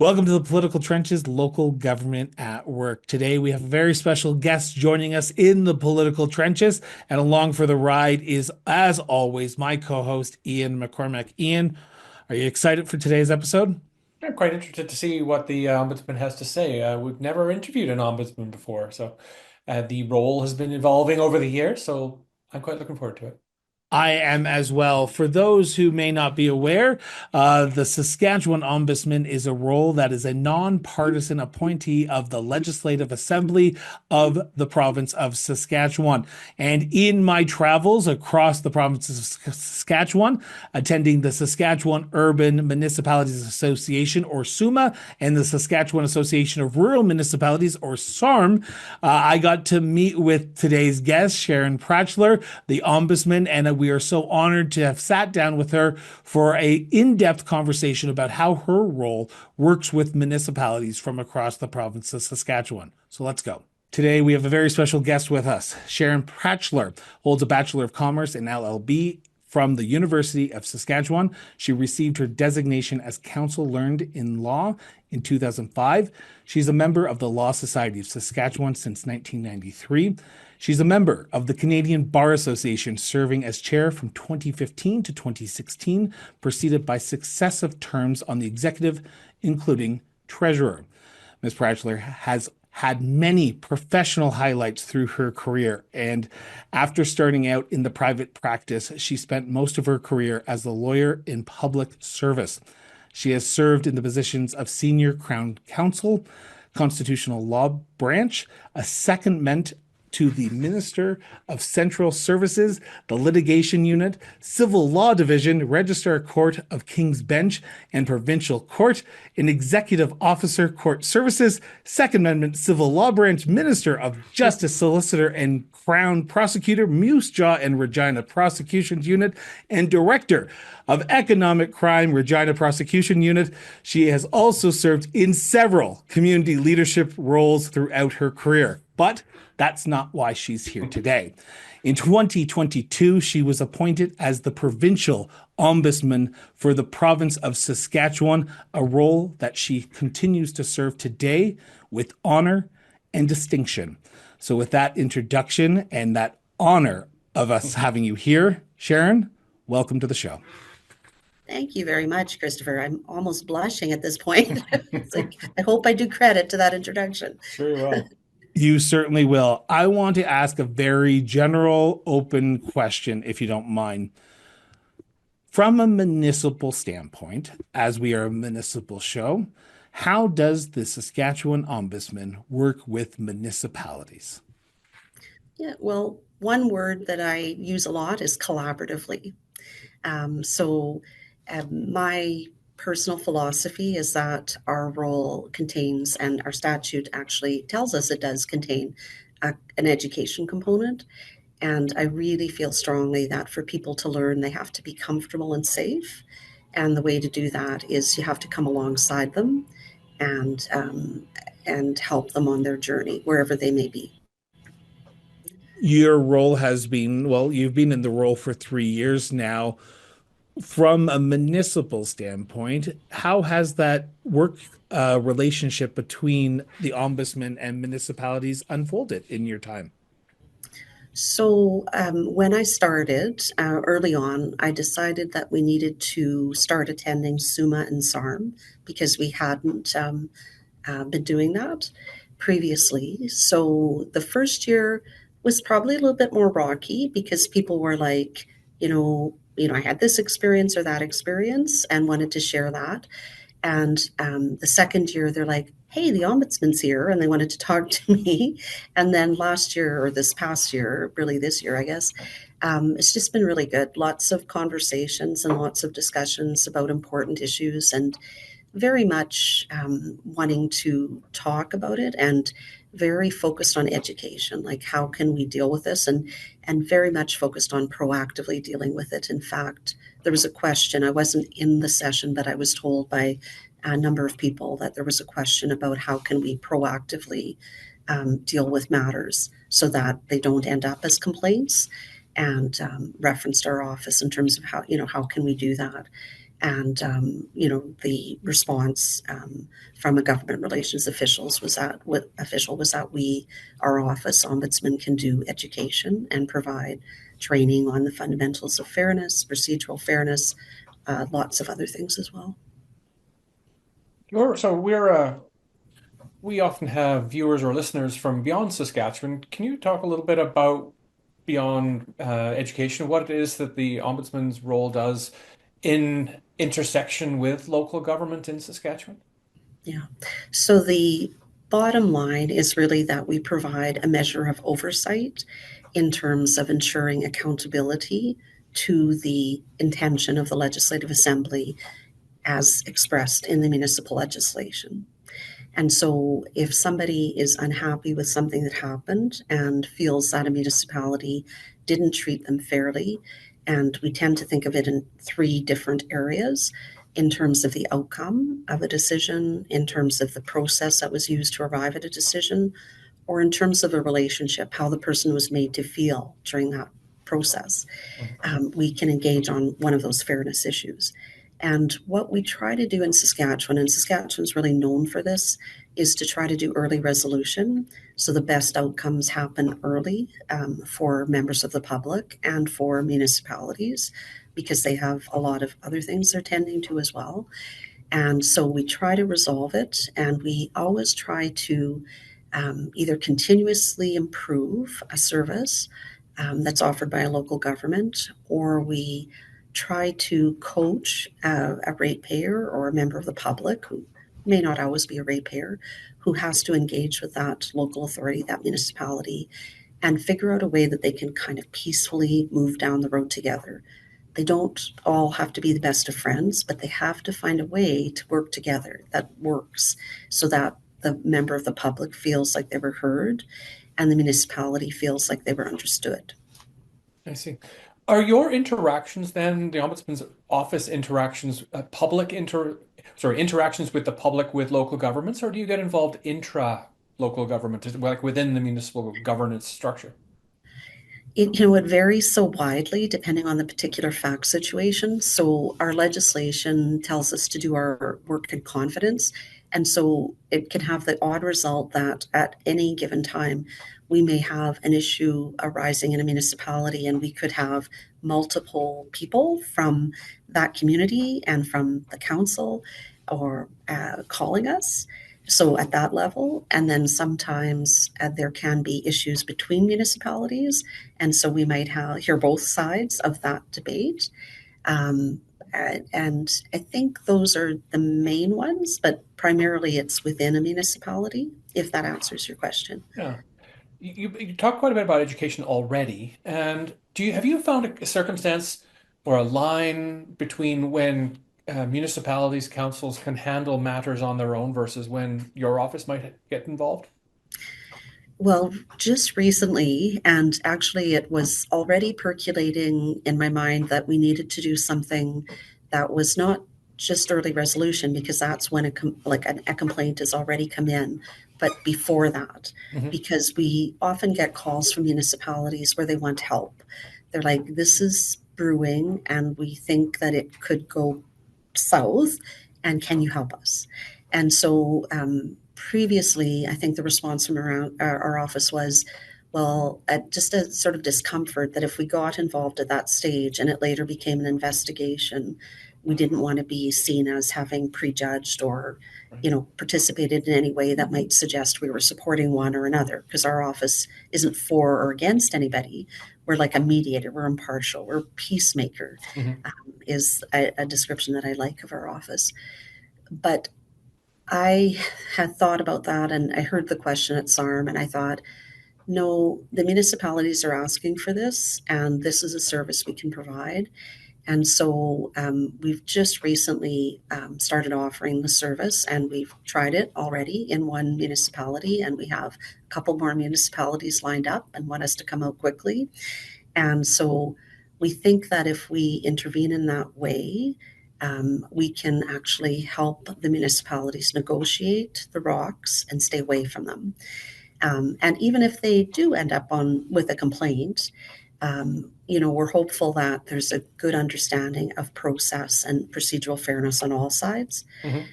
Welcome to the Political Trenches, local government at work. Today we have a very special guest joining us in the political trenches, and along for the ride is, as always, my co-host Ian McCormack. Ian, are you excited for today's episode? I'm quite interested to see what the ombudsman has to say. We've never interviewed an ombudsman before, so the role has been evolving over the years, so I'm quite looking forward to it. I am as well. For those who may not be aware, the Saskatchewan Ombudsman is a role that is a nonpartisan appointee of the Legislative Assembly of the province of Saskatchewan. And in my travels across the province of Saskatchewan, attending the Saskatchewan Urban Municipalities Association, or SUMA, and the Saskatchewan Association of Rural Municipalities, or SARM, I got to meet with today's guest, Sharon Pratchler, the Ombudsman, and we are so honored to have sat down with her for a in-depth conversation about how her role works with municipalities from across the province of Saskatchewan. So let's go. Today, we have a very special guest with us. Sharon Pratchler holds a Bachelor of Commerce in LLB from the University of Saskatchewan. She received her designation as counsel learned in law in 2005. She's a member of the Law Society of Saskatchewan since 1993. She's a member of the Canadian Bar Association, serving as chair from 2015 to 2016, preceded by successive terms on the executive, including treasurer. Ms. Pratchler has had many professional highlights through her career, and after starting out in the private practice, she spent most of her career as a lawyer in public service. She has served in the positions of Senior Crown Counsel, Constitutional Law Branch, a secondment to the Minister of Central Services, the Litigation Unit, Civil Law Division, Registrar Court of King's Bench and Provincial Court, an Executive Officer Court Services, Secondment Civil Law Branch, Minister of Justice, Solicitor and Crown Prosecutor, Moose Jaw and Regina Prosecutions Unit, and Director of Economic Crime, Regina Prosecution Unit. She has also served in several community leadership roles throughout her career. But that's not why she's here today. In 2022, she was appointed as the Provincial Ombudsman for the province of Saskatchewan, a role that she continues to serve today with honor and distinction. So with that introduction and that honor of us having you here, Sharon, welcome to the show. Thank you very much, Christopher. I'm almost blushing at this point. It's like, I hope I do credit to that introduction. Sure you will. You certainly will. I want to ask a very general, open question, if you don't mind. From a municipal standpoint, as we are a municipal show, how does the Saskatchewan Ombudsman work with municipalities? Yeah, well, one word that I use a lot is collaboratively. My personal philosophy is that our role contains, and our statute actually tells us it does contain, an education component. And I really feel strongly that for people to learn, they have to be comfortable and safe. And the way to do that is you have to come alongside them and and help them on their journey wherever they may be. Your role has been, well, you've been in the role for 3 years now. From a municipal standpoint, how has that work relationship between the ombudsman and municipalities unfolded in your time? When I started early on, I decided that we needed to start attending SUMA and SARM because we hadn't been doing that previously. So the first year was probably a little bit more rocky because people were like, I had this experience or that experience and wanted to share that. And the second year, they're like, hey, the ombudsman's here, and they wanted to talk to me. And then last year, or this past year, really this year, I guess, it's just been really good. Lots of conversations and lots of discussions about important issues, and very much wanting to talk about it, and very focused on education, like how can we deal with this, and very much focused on proactively dealing with it. In fact, there was a question, I wasn't in the session, but I was told by a number of people that there was a question about how can we proactively deal with matters so that they don't end up as complaints. and referenced our office in terms of how can we do that. And the response from a government relations official was that our office, Ombudsman, can do education and provide training on the fundamentals of fairness, procedural fairness, lots of other things as well. Sure. So we often have viewers or listeners from beyond Saskatchewan. Can you talk a little bit about beyond education, what it is that the Ombudsman's role does in intersection with local government in Saskatchewan? Yeah. So the bottom line is really that we provide a measure of oversight in terms of ensuring accountability to the intention of the Legislative Assembly as expressed in the municipal legislation. And so if somebody is unhappy with something that happened and feels that a municipality didn't treat them fairly, and we tend to think of it in three different areas in terms of the outcome of a decision, in terms of the process that was used to arrive at a decision, or in terms of a relationship, how the person was made to feel during that process. We can engage on one of those fairness issues. And what we try to do in Saskatchewan, and Saskatchewan's really known for this, is to try to do early resolution. So the best outcomes happen early for members of the public and for municipalities, because they have a lot of other things they're tending to as well. And so we try to resolve it, and we always try to either continuously improve a service that's offered by a local government, or we try to coach a ratepayer or a member of the public who may not always be a ratepayer, who has to engage with that local authority, that municipality, and figure out a way that they can kind of peacefully move down the road together. They don't all have to be the best of friends, but they have to find a way to work together that works so that the member of the public feels like they were heard and the municipality feels like they were understood. I see. Are your interactions then, the Ombudsman's office interactions, interactions with the public with local governments, or do you get involved intra-local government, like within the municipal governance structure? It varies so widely depending on the particular fact situation. So our legislation tells us to do our work in confidence. And so it can have the odd result that at any given time, we may have an issue arising in a municipality, and we could have multiple people from that community and from the council or calling us. So at that level, and then sometimes there can be issues between municipalities, and so we might hear both sides of that debate. And I think those are the main ones, but primarily it's within a municipality, if that answers your question. Yeah. You talked quite a bit about education already, and have you found a circumstance or a line between when municipalities, councils can handle matters on their own versus when your office might get involved? Well, just recently, and actually it was already percolating in my mind that we needed to do something that was not just early resolution, because that's when a complaint has already come in, but before that, because we often get calls from municipalities where they want help. They're like, this is brewing and we think that it could go south, and can you help us? And so previously, I think the response from around our office was, well, just a sort of discomfort that if we got involved at that stage and it later became an investigation, we didn't want to be seen as having prejudged or, participated in any way that might suggest we were supporting one or another, because our office isn't for or against anybody. We're like a mediator, we're impartial, we're peacemaker, is a description that I like of our office. But I had thought about that, and I heard the question at SARM, and I thought, no, the municipalities are asking for this, and this is a service we can provide. And so we've just recently started offering the service, and we've tried it already in one municipality, and we have a couple more municipalities lined up and want us to come out quickly. And so we think that if we intervene in that way, we can actually help the municipalities negotiate the rocks and stay away from them. And even if they do end up with a complaint, We're hopeful that there's a good understanding of process and procedural fairness on all sides, Mhm.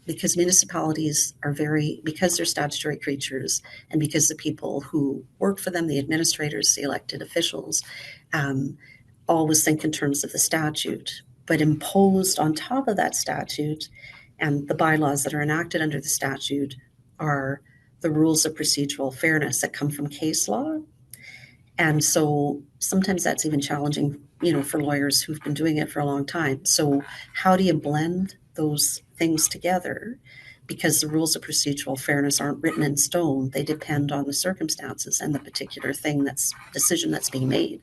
because municipalities are because they're statutory creatures, and because the people who work for them, the administrators, the elected officials, um, always think in terms of the statute, but imposed on top of that statute and the bylaws that are enacted under the statute are the rules of procedural fairness that come from case law. And so sometimes that's even challenging, for lawyers who've been doing it for a long time. So how do you blend those things together? Because the rules of procedural fairness aren't written in stone. They depend on the circumstances and the particular decision that's being made.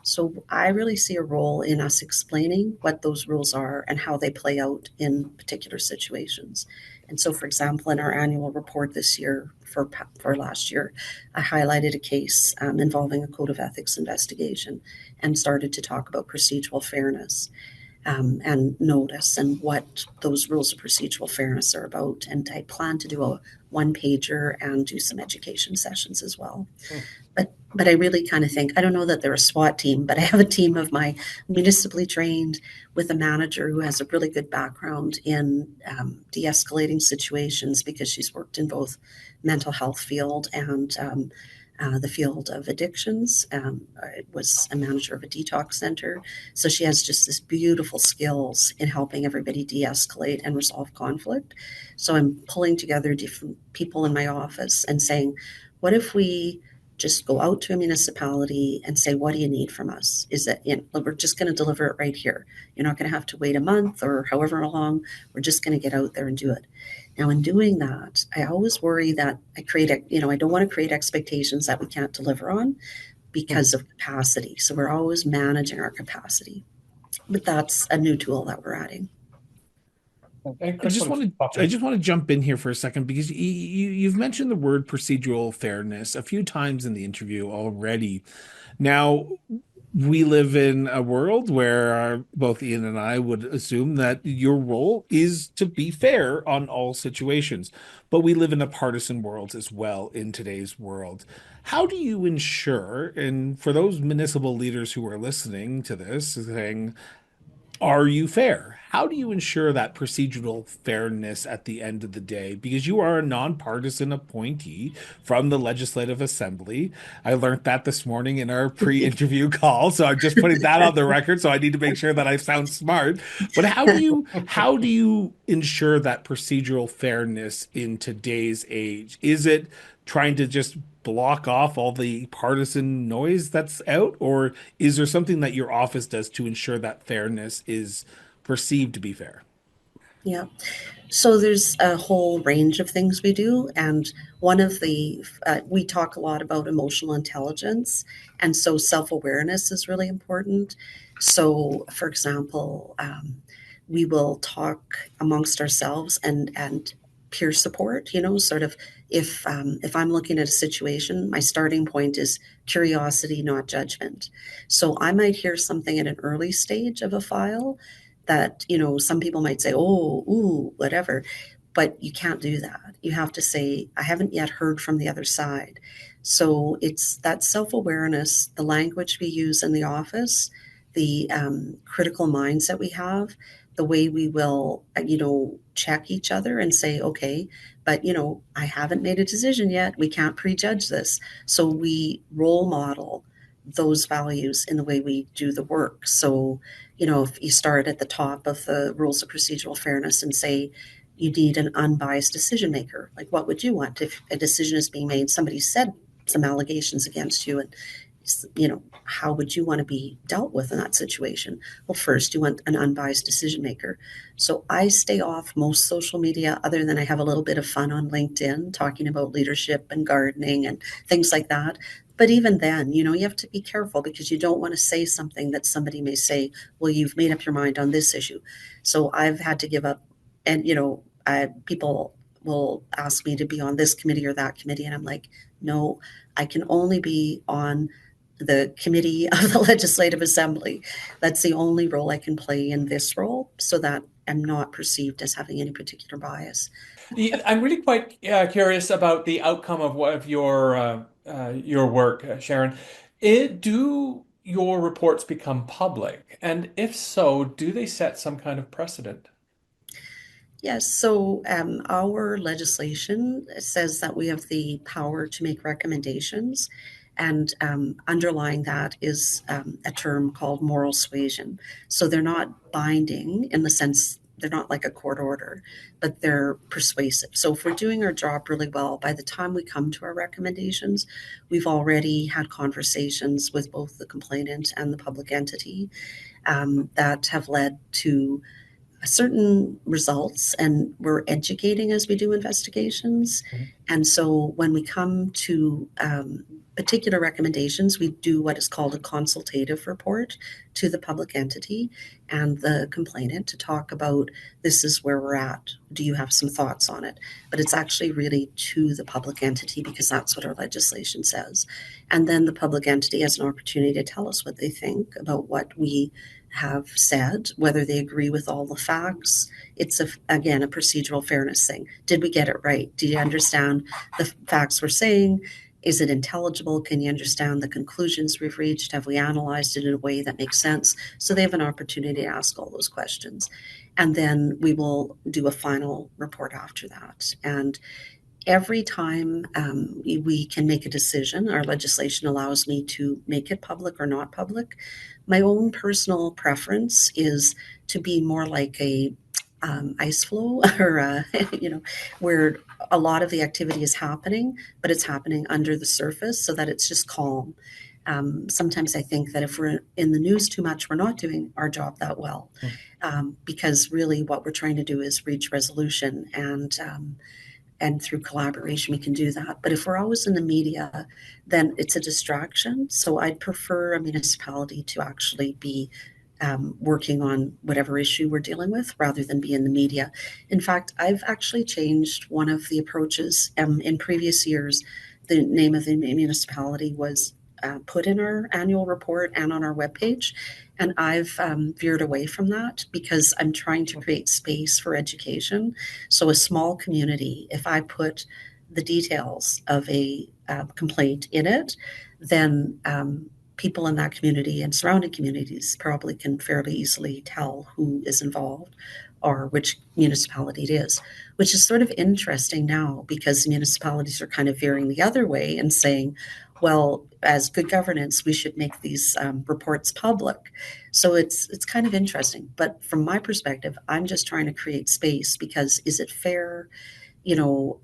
So I really see a role in us explaining what those rules are and how they play out in particular situations. And so, for example, in our annual report this year for last year, I highlighted a case involving a code of ethics investigation and started to talk about procedural fairness, and notice and what those rules of procedural fairness are about. And I plan to do a one pager and do some education sessions as well. Mm. But I really kind of think, I don't know that they're a SWAT team, but I have a team of my municipally trained with a manager who has a really good background in de-escalating situations, because she's worked in both mental health field and the field of addictions. I was a manager of a detox center. So she has just this beautiful skills in helping everybody de-escalate and resolve conflict. So I'm pulling together different people in my office and saying, what if we just go out to a municipality and say, what do you need from us? Is that, we're just going to deliver it right here. You're not going to have to wait a month or however long. We're just going to get out there and do it. Now, in doing that, I always worry that I don't want to create expectations that we can't deliver on because of capacity. So we're always managing our capacity. But that's a new tool that we're adding. And I Chris just wanted to want pop to I in. just want to jump in here for a second, because you've mentioned the word procedural fairness a few times in the interview already. Now, we live in a world where both Ian and I would assume that your role is to be fair on all situations, but we live in a partisan world as well in today's world. How do you ensure, and for those municipal leaders who are listening to this, saying, are you fair? How do you ensure that procedural fairness at the end of the day? Because you are a nonpartisan appointee from the Legislative Assembly. I learned that this morning in our pre-interview call, so I'm just putting that on the record. So I need to make sure that I sound smart. But how do you ensure that procedural fairness in today's age? Is it trying to just block off all the partisan noise that's out, or is there something that your office does to ensure that fairness is perceived to be fair? Yeah. So there's a whole range of things we do, and we talk a lot about emotional intelligence, and so self-awareness is really important. So, for example, we will talk amongst ourselves and peer support. Sort of if I'm looking at a situation, my starting point is curiosity, not judgment. So I might hear something at an early stage of a file that, some people might say, oh, ooh, whatever. But you can't do that. You have to say, I haven't yet heard from the other side. So it's that self awareness, the language we use in the office, the critical minds that we have, the way we will, check each other and say, okay, but, I haven't made a decision yet. We can't prejudge this. So we role model those values in the way we do the work. So, if you start at the top of the rules of procedural fairness and say you need an unbiased decision maker, like what would you want if a decision is being made? Somebody said some allegations against you, and how would you want to be dealt with in that situation? Well, first you want an unbiased decision maker. So I stay off most social media, other than I have a little bit of fun on LinkedIn talking about leadership and gardening and things like that. But even then, you have to be careful, because you don't want to say something that somebody may say, well, you've made up your mind on this issue. So I've had to give up. And, people will ask me to be on this committee or that committee. And I'm like, no, I can only be on the committee of the Legislative Assembly. That's the only role I can play in this role, so that I'm not perceived as having any particular bias. I'm really quite curious about the outcome of your work, Sharon. Do your reports become public? And if so, do they set some kind of precedent? Yes, so our legislation says that we have the power to make recommendations, and underlying that is a term called moral suasion. So they're not binding in the sense they're not like a court order, but they're persuasive. So if we're doing our job really well, by the time we come to our recommendations, we've already had conversations with both the complainant and the public entity that have led to certain results, and we're educating as we do investigations. Mhm. And so when we come to particular recommendations, we do what is called a consultative report to the public entity and the complainant to talk about this is where we're at. Do you have some thoughts on it? But it's actually really to the public entity because that's what our legislation says. And then the public entity has an opportunity to tell us what they think about what we have said, whether they agree with all the facts. It's again a procedural fairness thing. Did we get it right? Do you understand the facts we're saying? Is it intelligible? Can you understand the conclusions we've reached? Have we analyzed it in a way that makes sense? So they have an opportunity to ask all those questions. And then we will do a final report after that. And every time we can make a decision, our legislation allows me to make it public or not public. My own personal preference is to be more like a ice flow or where a lot of the activity is happening, but it's happening under the surface so that it's just calm. Sometimes I think that if we're in the news too much, we're not doing our job that well, because really what we're trying to do is reach resolution, and through collaboration we can do that. But if we're always in the media, then it's a distraction. So I'd prefer a municipality to actually be working on whatever issue we're dealing with rather than be in the media. In fact, I've actually changed one of the approaches. In previous years, the name of the municipality was put in our annual report and on our webpage. And I've veered away from that because I'm trying to create space for education. So, a small community, if I put the details of a complaint in it, then people in that community and surrounding communities probably can fairly easily tell who is involved or which municipality it is, which is sort of interesting now because municipalities are kind of veering the other way and saying, well, as good governance, we should make these reports public. So it's kind of interesting. But from my perspective, I'm just trying to create space because is it fair,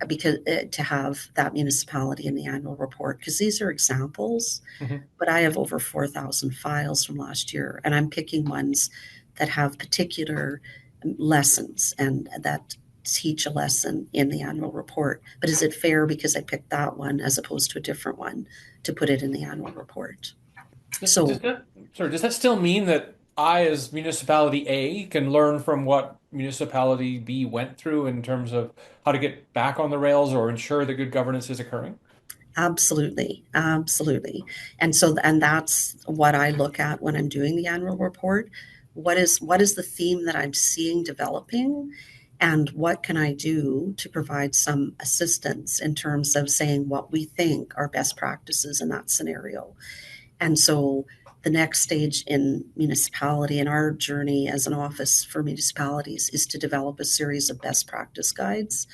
because to have that municipality in the annual report? Because these are examples, Mhm. but I have over 4,000 files from last year, and I'm picking ones that have particular lessons and that teach a lesson in the annual report. But is it fair because I picked that one as opposed to a different one to put it in the annual report? Does So that, sorry, does that still mean that I, as municipality A, can learn from what municipality B went through in terms of how to get back on the rails or ensure that good governance is occurring? absolutely, absolutely. And that's what I look at when I'm doing the annual report. What is the theme that I'm seeing developing? And what can I do to provide some assistance in terms of saying what we think are best practices in that scenario? And so the next stage in municipality and our journey as an office for municipalities is to develop a series of best practice guides.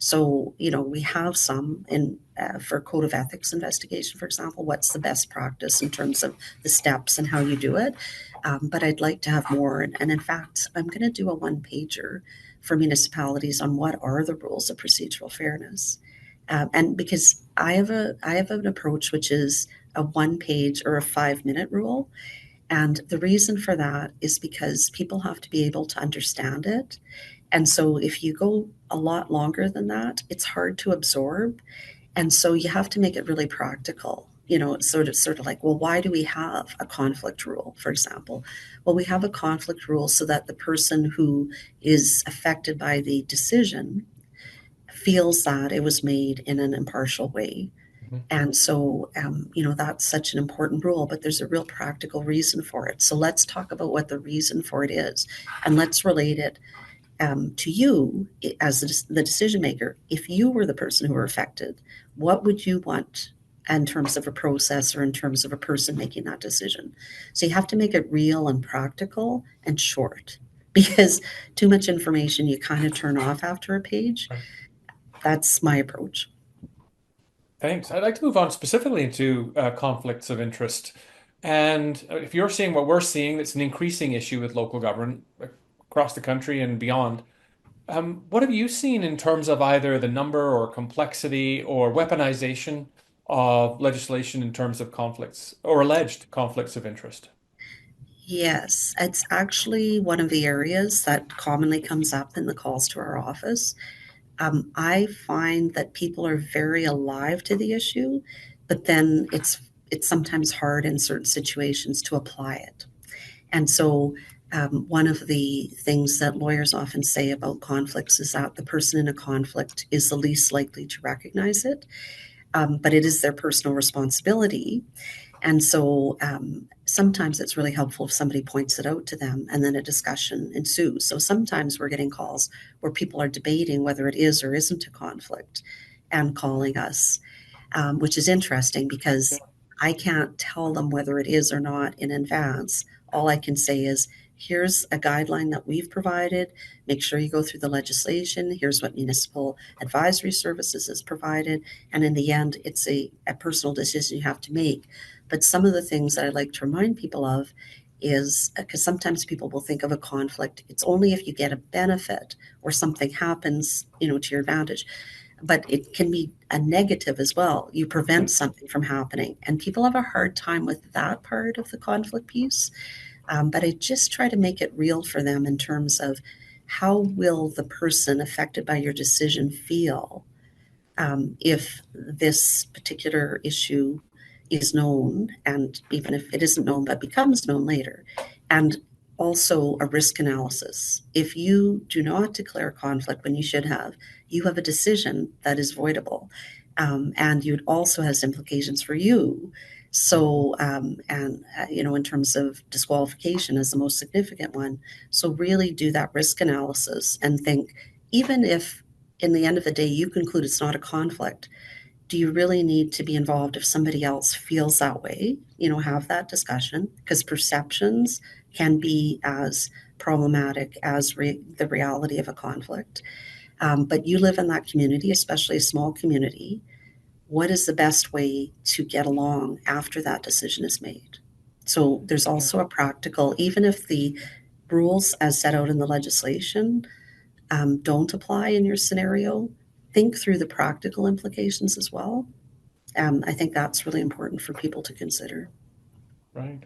So, we have some in for code of ethics investigation, for example, what's the best practice in terms of the steps and how you do it. But I'd like to have more. And in fact, I'm going to do a one pager for municipalities on what are the rules of procedural fairness. And because I have an approach which is a one page or a 5 minute rule. And the reason for that is because people have to be able to understand it. And so if you go a lot longer than that, it's hard to absorb. And so you have to make it really practical. It's sort of like, well, why do we have a conflict rule, for example? Well, we have a conflict rule so that the person who is affected by the decision feels that it was made in an impartial way. Mhm. And so, that's such an important rule, but there's a real practical reason for it. So let's talk about what the reason for it is, and let's relate it to you as the decision maker. If you were the person who were affected, what would you want in terms of a process or in terms of a person making that decision. So you have to make it real and practical and short, because too much information you kind of turn off after a page. Right. That's my approach. Thanks. I'd like to move on specifically into conflicts of interest. And if you're seeing what we're seeing, it's an increasing issue with local government across the country and beyond. What have you seen in terms of either the number or complexity or weaponization of legislation in terms of conflicts or alleged conflicts of interest? Yes, it's actually one of the areas that commonly comes up in the calls to our office. I find that people are very alive to the issue, but then it's sometimes hard in certain situations to apply it. And so, one of the things that lawyers often say about conflicts is that the person in a conflict is the least likely to recognize it, but it is their personal responsibility. And so sometimes it's really helpful if somebody points it out to them and then a discussion ensues. So sometimes we're getting calls where people are debating whether it is or isn't a conflict and calling us, which is interesting because I can't tell them whether it is or not in advance. All I can say is, here's a guideline that we've provided. Make sure you go through the legislation. Here's what municipal advisory services has provided. And in the end, it's a personal decision you have to make. But some of the things that I like to remind people of is because sometimes people will think of a conflict, it's only if you get a benefit or something happens, to your advantage. But it can be a negative as well. You prevent something from happening. And people have a hard time with that part of the conflict piece. But I just try to make it real for them in terms of how will the person affected by your decision feel if this particular issue is known, and even if it isn't known but becomes known later. And also a risk analysis. If you do not declare conflict when you should have, you have a decision that is voidable. And it also has implications for you. So, in terms of disqualification as the most significant one. So really do that risk analysis and think, even if in the end of the day you conclude it's not a conflict, do you really need to be involved if somebody else feels that way? Have that discussion, because perceptions can be as problematic as the reality of a conflict. But you live in that community, especially a small community. What is the best way to get along after that decision is made? So there's also a practical, even if the rules as set out in the legislation don't apply in your scenario, think through the practical implications as well. I think that's really important for people to consider. Right.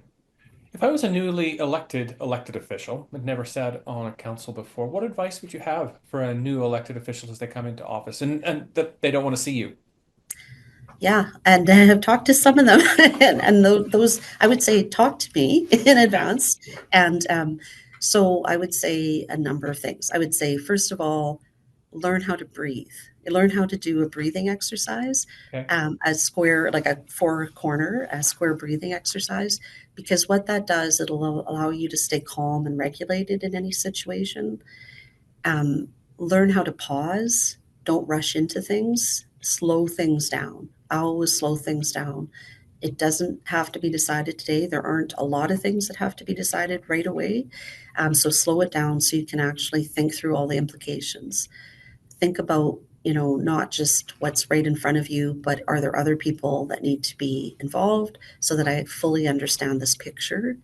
If I was a newly elected official, had never sat on a council before, what advice would you have for a new elected official as they come into office and that they don't want to see you? Yeah, and I have talked to some of them, and those I would say talk to me in advance. And so I would say a number of things. I would say, first of all, learn how to breathe. Learn how to do a breathing exercise, Okay. a square, like a four-corner, a square breathing exercise, because what that does, it'll allow you to stay calm and regulated in any situation. Learn how to pause. Don't rush into things. Slow things down. Always slow things down. It doesn't have to be decided today. There aren't a lot of things that have to be decided right away. So slow it down so you can actually think through all the implications. Think about, not just what's right in front of you, but are there other people that need to be involved so that I fully understand this picture?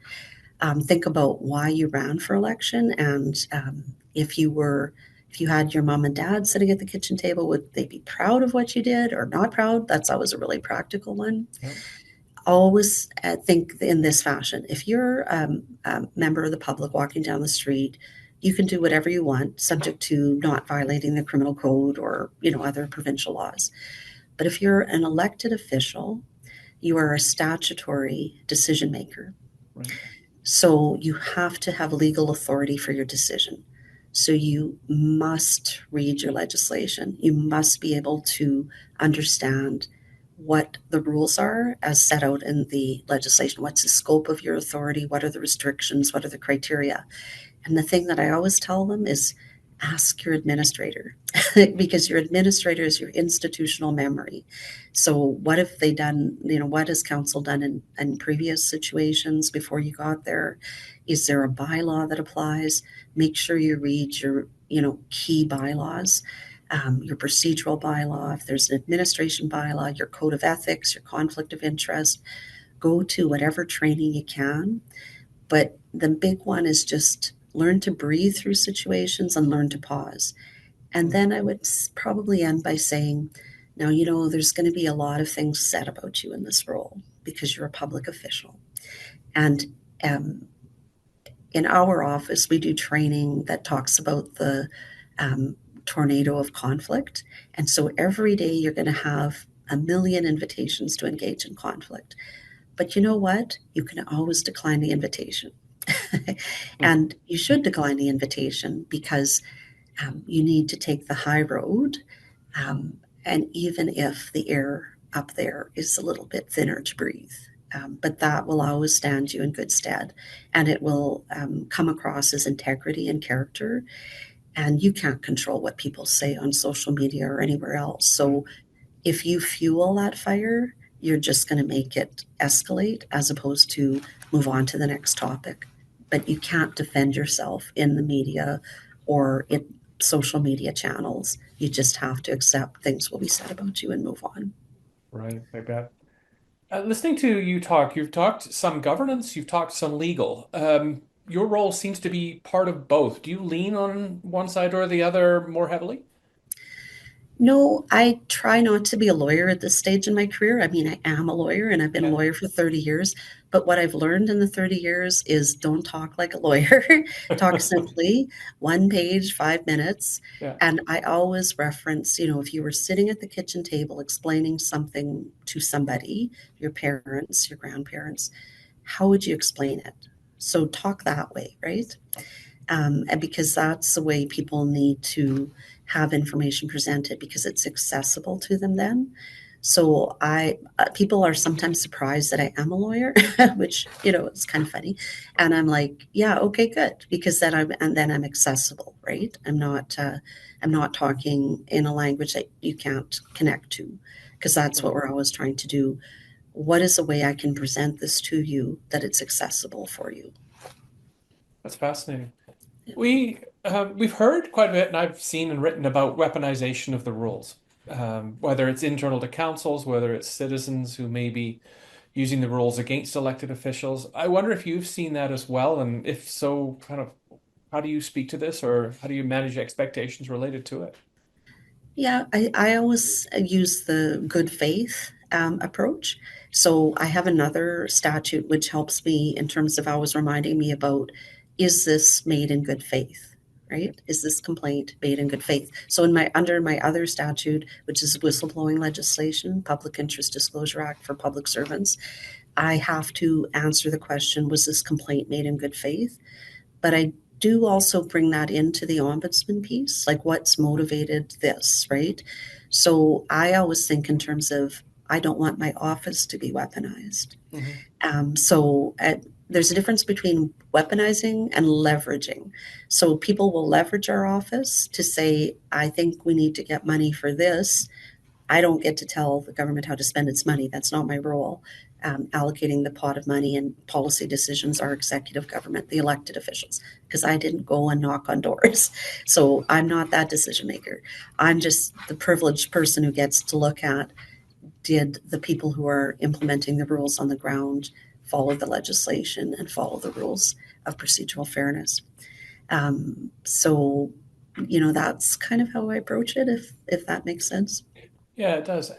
Think about why you ran for election, and if you had your mom and dad sitting at the kitchen table, would they be proud of what you did or not proud? That's always a really practical one. Yep. Always think in this fashion. If you're a member of the public walking down the street, you can do whatever you want, subject to not violating the criminal code or other provincial laws. But if you're an elected official, you are a statutory decision maker. Right. So you have to have legal authority for your decision. So you must read your legislation. You must be able to understand what the rules are as set out in the legislation. What's the scope of your authority? What are the restrictions? What are the criteria? And the thing that I always tell them is ask your administrator because your administrator is your institutional memory. So what have they done? What has council done in previous situations before you got there? Is there a bylaw that applies? Make sure you read your, key bylaws, your procedural bylaw. If there's an administration bylaw, your code of ethics, your conflict of interest, go to whatever training you can. But the big one is just learn to breathe through situations and learn to pause. And then I would probably end by saying, now, there's going to be a lot of things said about you in this role because you're a public official. And in our office, we do training that talks about the tornado of conflict. And so every day you're going to have a million invitations to engage in conflict. But you know what? You can always decline the invitation. And you should decline the invitation because you need to take the high road. And even if the air up there is a little bit thinner to breathe, but that will always stand you in good stead. And it will come across as integrity and character. And you can't control what people say on social media or anywhere else. So if you fuel that fire, you're just going to make it escalate as opposed to move on to the next topic. But you can't defend yourself in the media or in social media channels. You just have to accept things will be said about you and move on. Right, I bet. Listening to you talk, you've talked some governance, you've talked some legal. Your role seems to be part of both. Do you lean on one side or the other more heavily? No, I try not to be a lawyer at this stage in my career. I mean, I am a lawyer and I've been a lawyer for 30 years. But what I've learned in the 30 years is don't talk like a lawyer. Talk simply, 1 page, 5 minutes. Yeah. And I always reference, if you were sitting at the kitchen table explaining something to somebody, your parents, your grandparents, how would you explain it? So talk that way, right? And because that's the way people need to have information presented because it's accessible to them then. So people are sometimes surprised that I am a lawyer, which, it's kind of funny. And I'm like, yeah, okay, good. Because then I'm accessible, right? I'm not talking in a language that you can't connect to because that's what we're always trying to do. What is a way I can present this to you that it's accessible for you? That's fascinating. We've heard quite a bit, and I've seen and written about weaponization of the rules, whether it's internal to councils, whether it's citizens who may be using the rules against elected officials. I wonder if you've seen that as well, and if so, kind of how do you speak to this, or how do you manage expectations related to it? Yeah, I always use the good faith approach. So I have another statute which helps me in terms of always reminding me about, is this made in good faith, right? Is this complaint made in good faith? So under my other statute, which is whistleblowing legislation, Public Interest Disclosure Act for public servants, I have to answer the question, was this complaint made in good faith? But I do also bring that into the ombudsman piece, like what's motivated this, right? So I always think in terms of, I don't want my office to be weaponized. There's a difference between weaponizing and leveraging. So people will leverage our office to say, I think we need to get money for this. I don't get to tell the government how to spend its money. That's not my role. Allocating the pot of money and policy decisions are executive government, the elected officials, because I didn't go and knock on doors. So I'm not that decision maker. I'm just the privileged person who gets to look at, did the people who are implementing the rules on the ground follow the legislation and follow the rules of procedural fairness? That's kind of how I approach it, if that makes sense. Yeah, it does.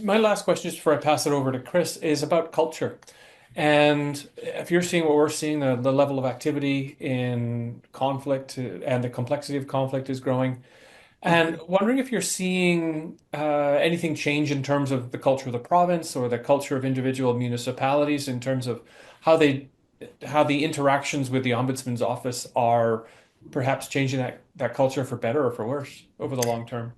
My last question, just before I pass it over to Chris, is about culture. And if you're seeing what we're seeing, the level of activity in conflict and the complexity of conflict is growing. And wondering if you're seeing anything change in terms of the culture of the province or the culture of individual municipalities in terms of how the interactions with the Ombudsman's office are perhaps changing that culture for better or for worse over the long term.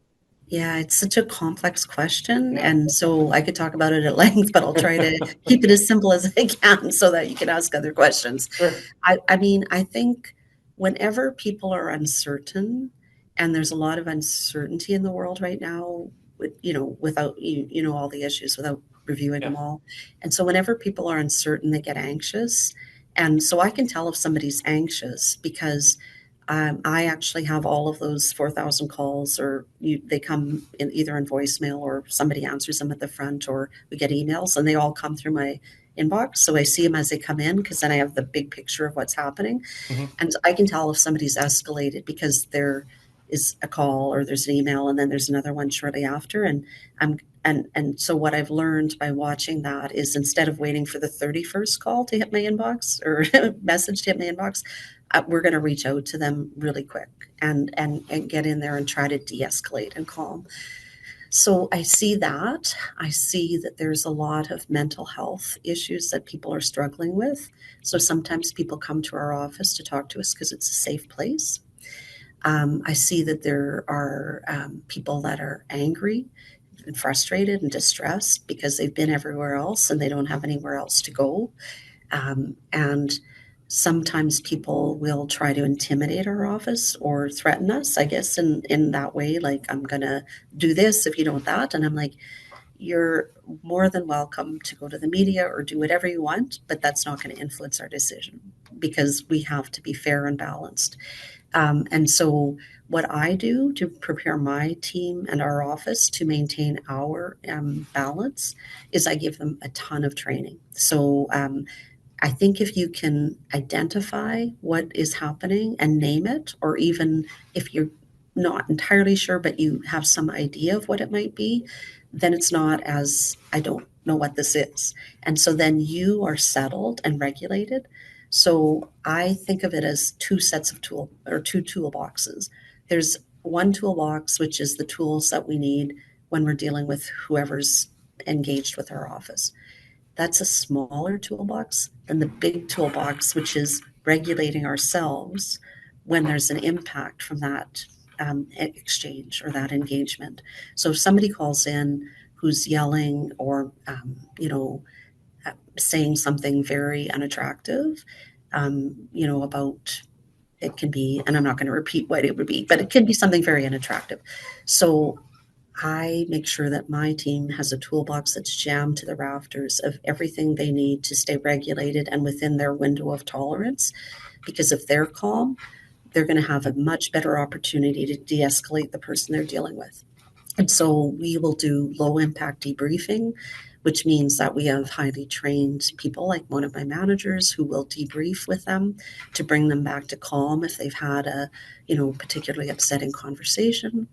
Yeah, it's such a complex question. And so I could talk about it at length, but I'll try to keep it as simple as I can so that you can ask other questions. Sure. I think whenever people are uncertain And there's a lot of uncertainty in the world right now, with, without, all the issues, without reviewing them Yeah. all. And so whenever people are uncertain, they get anxious. And so I can tell if somebody's anxious because I actually have all of those 4,000 calls, or they come in either in voicemail or somebody answers them at the front, or we get emails, and they all come through my inbox. So I see them as they come in, because then I have the big picture of what's happening. Mhm. And I can tell if somebody's escalated because there is a call or there's an email and then there's another one shortly after. And so what I've learned by watching that is, instead of waiting for the 31st call to hit my inbox or message to hit my inbox, we're going to reach out to them really quick and get in there and try to de-escalate and calm. So I see that. I see that there's a lot of mental health issues that people are struggling with. So sometimes people come to our office to talk to us because it's a safe place. I see that there are people that are angry and frustrated and distressed because they've been everywhere else and they don't have anywhere else to go. And sometimes people will try to intimidate our office or threaten us, I guess, in that way, like, I'm going to do this if you don't that. And I'm like, you're more than welcome to go to the media or do whatever you want, but that's not going to influence our decision, because we have to be fair and balanced. And so what I do to prepare my team and our office to maintain our balance is I give them a ton of training. So I think if you can identify what is happening and name it, or even if you're not entirely sure, but you have some idea of what it might be, then it's not as, I don't know what this is. And so then you are settled and regulated. So I think of it as two toolboxes. There's one toolbox, which is the tools that we need when we're dealing with whoever's engaged with our office. That's a smaller toolbox than the big toolbox, which is regulating ourselves when there's an impact from that exchange or that engagement. So if somebody calls in who's yelling or, saying something very unattractive, about, it can be, and I'm not going to repeat what it would be, but it can be something very unattractive. So I make sure that my team has a toolbox that's jammed to the rafters of everything they need to stay regulated and within their window of tolerance. Because if they're calm, they're going to have a much better opportunity to de-escalate the person they're dealing with. And so we will do low impact debriefing, which means that we have highly trained people, like one of my managers, who will debrief with them to bring them back to calm if they've had a, particularly upsetting conversation.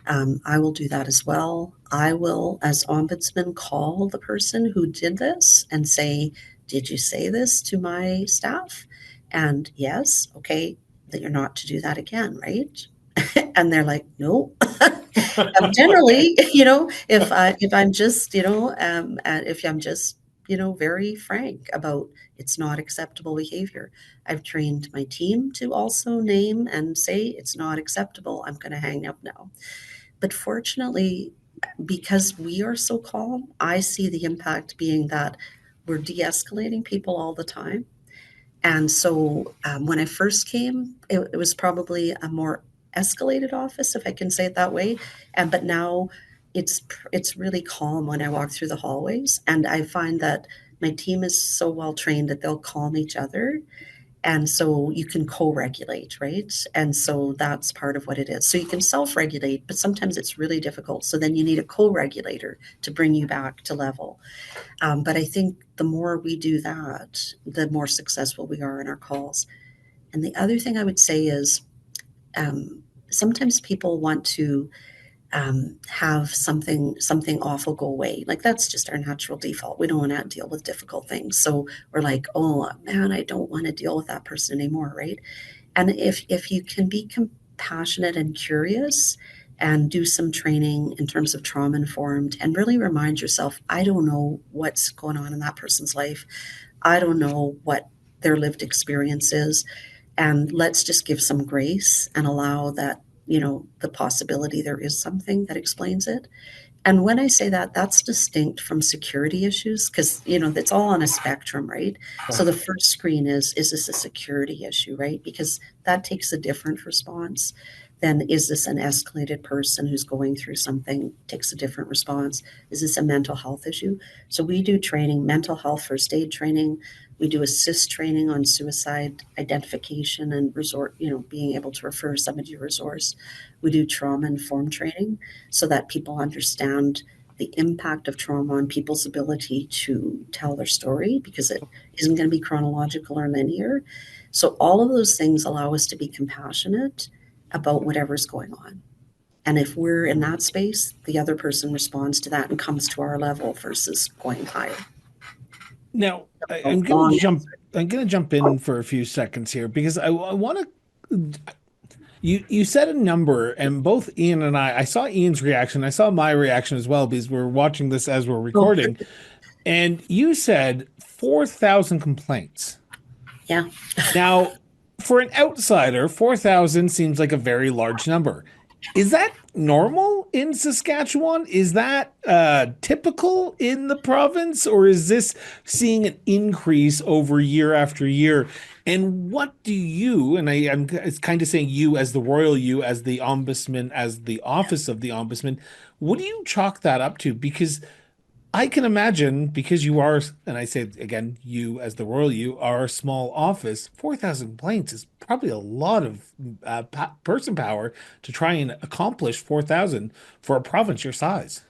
I will do that as well. I will, as ombudsman, call the person who did this and say, did you say this to my staff? And yes, okay, that you're not to do that again, right? And they're like, no. Generally, if I'm just, and if I'm just, very frank about, it's not acceptable behavior. I've trained my team to also name and say, it's not acceptable. I'm going to hang up now. But fortunately, because we are so calm, I see the impact being that we're de-escalating people all the time. And so when I first came, it was probably a more escalated office, if I can say it that way. But now it's really calm when I walk through the hallways, and I find that my team is so well trained that they'll calm each other. And so you can co-regulate, right? And so that's part of what it is. So you can self-regulate, but sometimes it's really difficult. So then you need a co-regulator to bring you back to level. But I think the more we do that, the more successful we are in our calls. And the other thing I would say is sometimes people want to have something awful go away. Like, that's just our natural default. We don't want to deal with difficult things. So we're like, oh man, I don't want to deal with that person anymore, right? And if you can be compassionate and curious and do some training in terms of trauma informed and really remind yourself, I don't know what's going on in that person's life. I don't know what their lived experience is. And let's just give some grace and allow that, the possibility there is something that explains it. And when I say that, that's distinct from security issues because, it's all on a spectrum, right? So the first screen is this a security issue, right? Because that takes a different response than is this an escalated person who's going through something, takes a different response. Is this a mental health issue? So we do training, mental health first aid training. We do assist training on suicide identification and being able to refer somebody to resource. We do trauma-informed training so that people understand the impact of trauma on people's ability to tell their story because it isn't going to be chronological or linear. So all of those things allow us to be compassionate about whatever's going on. And if we're in that space, the other person responds to that and comes to our level versus going higher. Now, I'm going to jump in for a few seconds here because I want to. You said a number, and both Ian and I saw Ian's reaction. I saw my reaction as well because we're watching this as we're recording. And you said 4,000 complaints. Yeah. Now, for an outsider, 4,000 seems like a very large number. Is that normal in Saskatchewan? Is that typical in the province? Or is this seeing an increase over year after year? And what do you, and I'm kind of saying you as the royal you, as the ombudsman, as the office of the ombudsman, what do you chalk that up to? Because I can imagine, because you are, and I say again, you as the royal you are a small office, 4,000 complaints is probably a lot of person power to try and accomplish 4,000 for a province your size.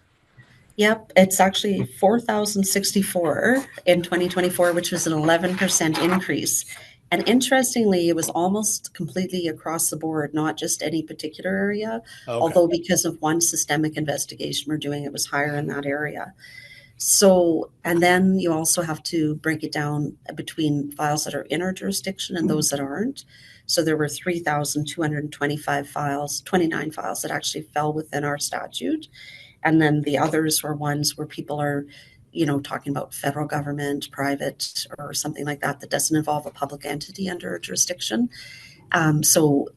Yep, it's actually 4,064 in 2024, which was an 11% increase. And interestingly, it was almost completely across the board, not just any particular area, although because of one systemic investigation we're doing, it was higher in that area. So, and then you also have to break it down between files that are in our jurisdiction and those that aren't. So there were 3,225 files, 29 files that actually fell within our statute. And then the others were ones where people are, talking about federal government, private, or something like that that doesn't involve a public entity under a jurisdiction. So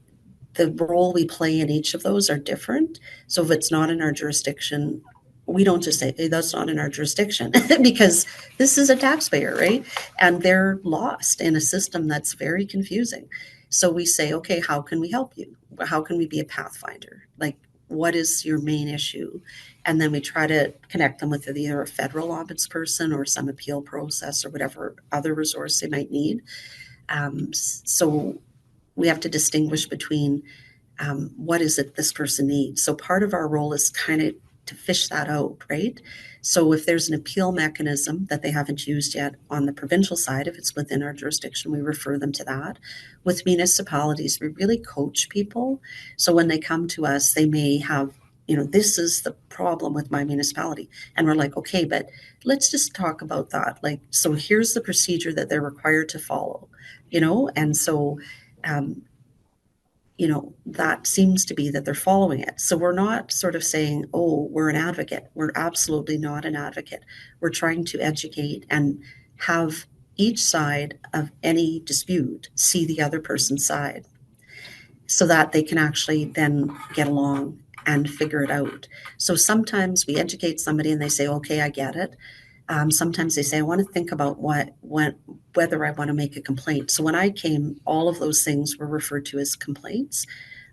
the role we play in each of those are different. So if it's not in our jurisdiction, we don't just say, hey, that's not in our jurisdiction because this is a taxpayer, right? And they're lost in a system that's very confusing. So we say, okay, how can we help you? How can we be a pathfinder? Like, what is your main issue? And then we try to connect them with either a federal ombudsperson or some appeal process or whatever other resource they might need. So we have to distinguish between what is it this person needs. So part of our role is kind of to fish that out, right? So if there's an appeal mechanism that they haven't used yet on the provincial side, if it's within our jurisdiction, we refer them to that. With municipalities, we really coach people. So when they come to us, they may have, this is the problem with my municipality. And we're like, okay, but let's just talk about that. Like, so here's the procedure that they're required to follow, and so that seems to be that they're following it. So we're not sort of saying, oh, we're an advocate. We're absolutely not an advocate. We're trying to educate and have each side of any dispute see the other person's side so that they can actually then get along and figure it out. So sometimes we educate somebody and they say, okay, I get it. Sometimes they say, I want to think about whether I want to make a complaint. So when I came, all of those things were referred to as complaints.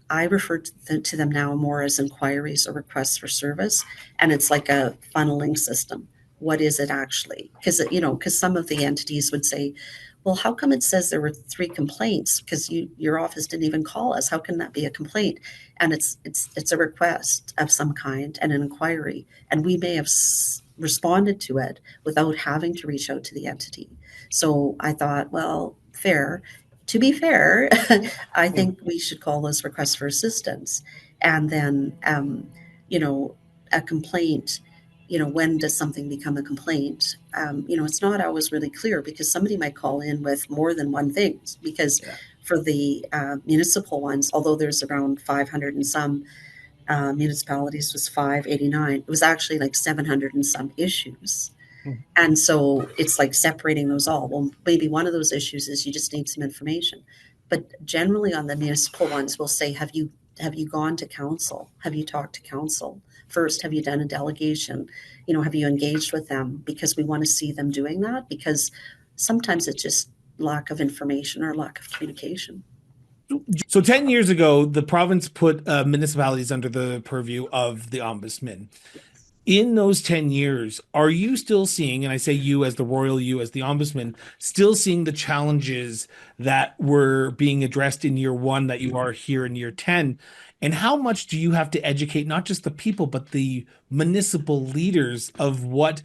I refer to them now more as inquiries or requests for service. And it's like a funneling system. What is it actually? Because some of the entities would say, well, how come it says there were 3 complaints? Because your office didn't even call us. How can that be a complaint? And it's a request of some kind and an inquiry. And we may have responded to it without having to reach out to the entity. So I thought, well, to be fair, I think we should call those requests for assistance. And then, a complaint, when does something become a complaint? It's not always really clear because somebody might call in with more than one thing because for the municipal ones, although there's around 500 and some municipalities was 589. It was actually like 700 and some issues. And so it's like separating those all. Well, maybe one of those issues is you just need some information. But generally on the municipal ones, we'll say, have you Have you gone to counsel? Have you talked to counsel? First, have you done a delegation? Have you engaged with them? Because we want to see them doing that, because sometimes it's just lack of information or lack of communication. So 10 years ago, the province put municipalities under the purview of the Ombudsman. In those 10 years, are you still seeing, and I say you as the royal you as the Ombudsman, still seeing the challenges that were being addressed in year one that you are here in year 10? And how much do you have to educate not just the people, but the municipal leaders of what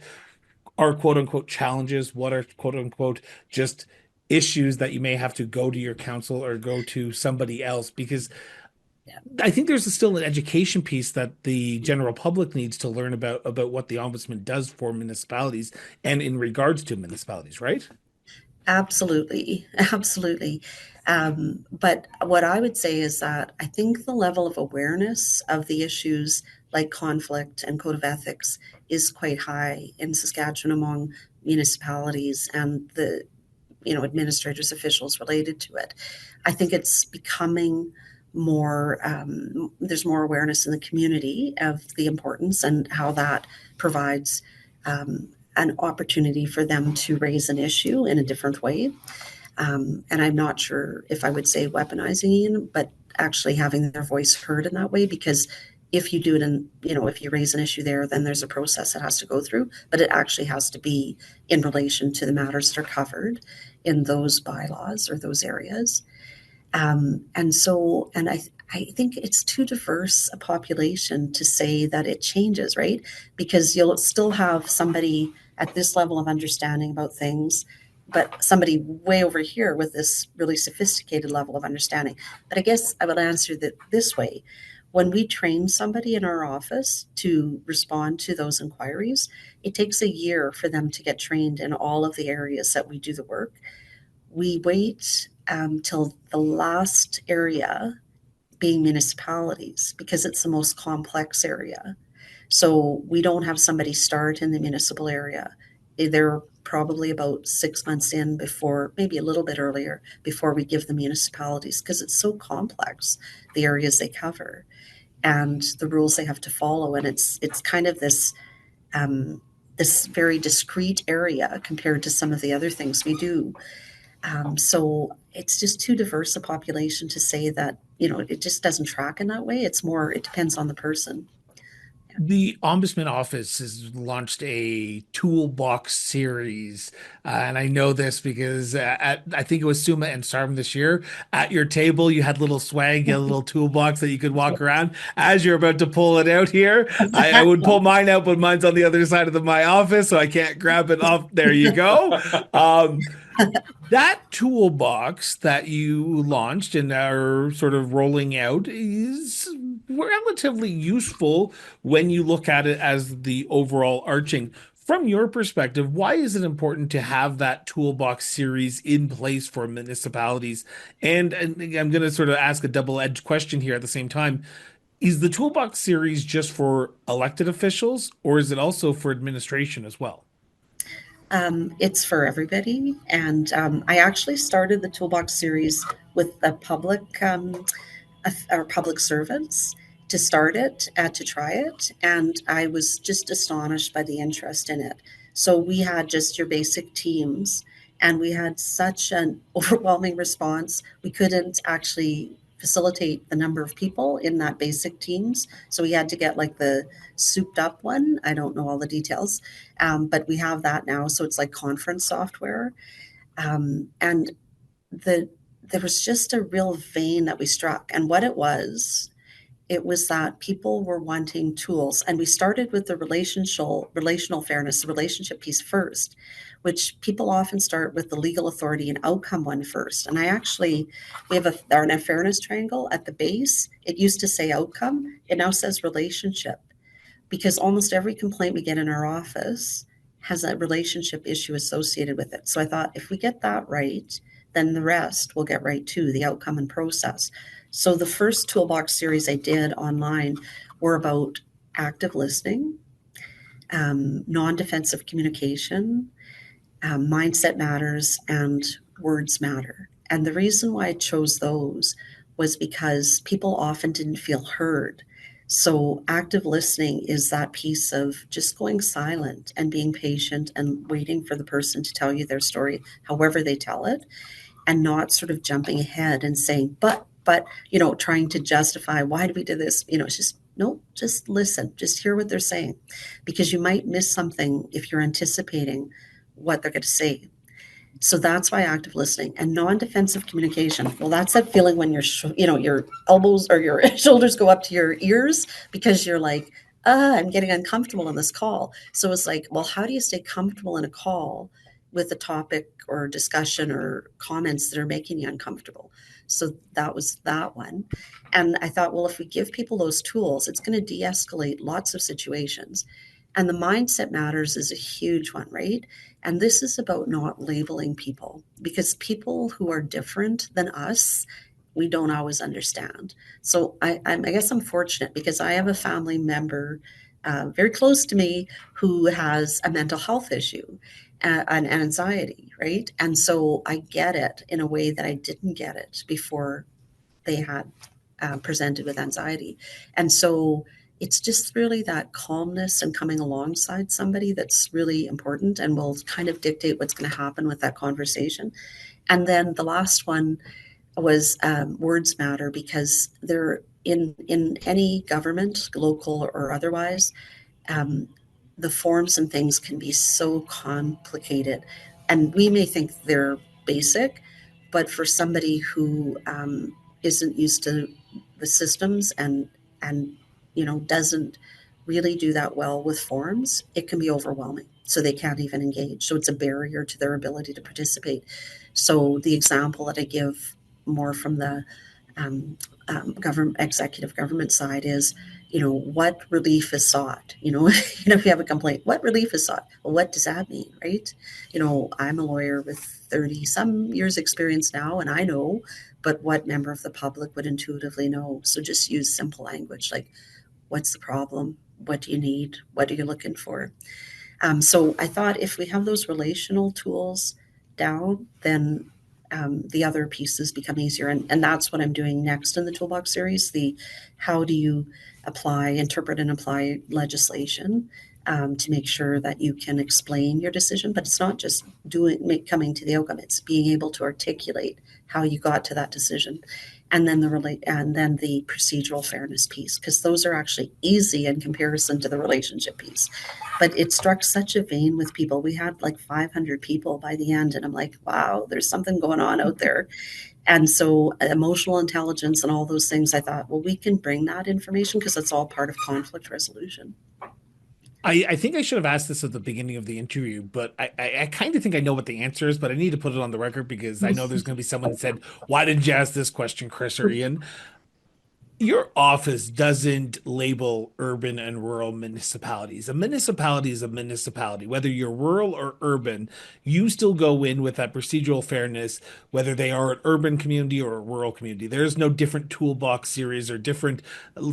are quote unquote challenges, what are quote unquote just issues that you may have to go to your council or go to somebody else? Because I think there's still an education piece that the general public needs to learn about what the ombudsman does for municipalities and in regards to municipalities, right? Absolutely, absolutely. But what I would say is that I think the level of awareness of the issues like conflict and code of ethics is quite high in Saskatchewan among municipalities and the administrators, officials related to it. I think it's becoming more, there's more awareness in the community of the importance and how that provides an opportunity for them to raise an issue in a different way. And I'm not sure if I would say weaponizing, but actually having their voice heard in that way, because if you do it in, if you raise an issue there, then there's a process it has to go through, but it actually has to be in relation to the matters that are covered in those bylaws or those areas. And I think it's too diverse a population to say that it changes, right? Because you'll still have somebody at this level of understanding about things, but somebody way over here with this really sophisticated level of understanding. But I guess I would answer that this way. When we train somebody in our office to respond to those inquiries, it takes a year for them to get trained in all of the areas that we do the work. We wait till the last area being municipalities because it's the most complex area. So we don't have somebody start in the municipal area. They're probably about 6 months in before, maybe a little bit earlier, before we give the municipalities, because it's so complex, the areas they cover and the rules they have to follow. And it's kind of this this very discrete area compared to some of the other things we do. So it's just too diverse a population to say that, it just doesn't track in that way. It's more, it depends on the person. The Ombudsman Office has launched a Toolbox series. And I know this because I think it was Suma and Sarm this year. At your table, you had little swag, a little toolbox that you could walk around. As you're about to pull it out here, I would pull mine out, but mine's on the other side of my office, so I can't grab it off. There you go. That toolbox that you launched and are sort of rolling out is relatively useful when you look at it as the overall arching. From your perspective, why is it important to have that toolbox series in place for municipalities? And I'm going to sort of ask a double-edged question here at the same time. Is the toolbox series just for elected officials, or is it also for administration as well? It's for everybody. And I actually started the Toolbox series with the public, our public servants to start it, to try it. And I was just astonished by the interest in it. So we had just your basic teams, and we had such an overwhelming response. We couldn't actually facilitate the number of people in that basic teams. So we had to get like the souped up one. I don't know all the details, but we have that now. So it's like conference software. And there was just a real vein that we struck. And what it was that people were wanting tools. And we started with the relational fairness, the relationship piece first, which people often start with the legal authority and outcome one first. And we have a fairness triangle at the base. It used to say outcome. It now says relationship, because almost every complaint we get in our office has a relationship issue associated with it. So I thought if we get that right, then the rest will get right too, the outcome and process. So the first Toolbox series I did online were about active listening, non-defensive communication, mindset matters, and words matter. And the reason why I chose those was because people often didn't feel heard. So active listening is that piece of just going silent and being patient and waiting for the person to tell you their story, however they tell it, and not sort of jumping ahead and saying, but, trying to justify why do we do this? It's just, no, just listen, just hear what they're saying, because you might miss something if you're anticipating what they're going to say. So that's why active listening and non-defensive communication. Well, that's that feeling when your elbows or your shoulders go up to your ears because you're like, I'm getting uncomfortable in this call. So it's like, well, how do you stay comfortable in a call with a topic or discussion or comments that are making you uncomfortable? So that was that one. And I thought, well, if we give people those tools, it's going to de-escalate lots of situations. And the mindset matters is a huge one, right? And this is about not labeling people, because people who are different than us, we don't always understand. So I guess I'm fortunate because I have a family member very close to me who has a mental health issue and anxiety, right? And so I get it in a way that I didn't get it before they had presented with anxiety. And so it's just really that calmness and coming alongside somebody that's really important and will kind of dictate what's going to happen with that conversation. And then the last one was words matter, because they're in any government, local or otherwise, um, the forms and things can be so complicated. And we may think they're basic, but for somebody who isn't used to the systems and doesn't really do that well with forms, it can be overwhelming. So they can't even engage. So it's a barrier to their ability to participate. So the example that I give more from the executive government side is, what relief is sought? If you have a complaint, what relief is sought? Well, what does that mean, right? I'm a lawyer with 30 some years experience now, and I know, but what member of the public would intuitively know? So just use simple language like, what's the problem? What do you need? What are you looking for? So I thought if we have those relational tools down, then the other pieces become easier. And that's what I'm doing next in the Toolbox series, the how do you interpret and apply legislation to make sure that you can explain your decision. But it's not just coming to the outcome, it's being able to articulate how you got to that decision. And then the procedural fairness piece, because those are actually easy in comparison to the relationship piece. But it struck such a vein with people. We had like 500 people by the end, and I'm like, wow, there's something going on out there. And so emotional intelligence and all those things, I thought, well, we can bring that information because it's all part of conflict resolution. I think I should have asked this at the beginning of the interview, but I kind of think I know what the answer is, but I need to put it on the record because I know there's going to be someone that said, why didn't you ask this question, Chris or Ian? Your office doesn't label urban and rural municipalities. A municipality is a municipality. Whether you're rural or urban, you still go in with that procedural fairness, whether they are an urban community or a rural community. There's no different toolbox series or different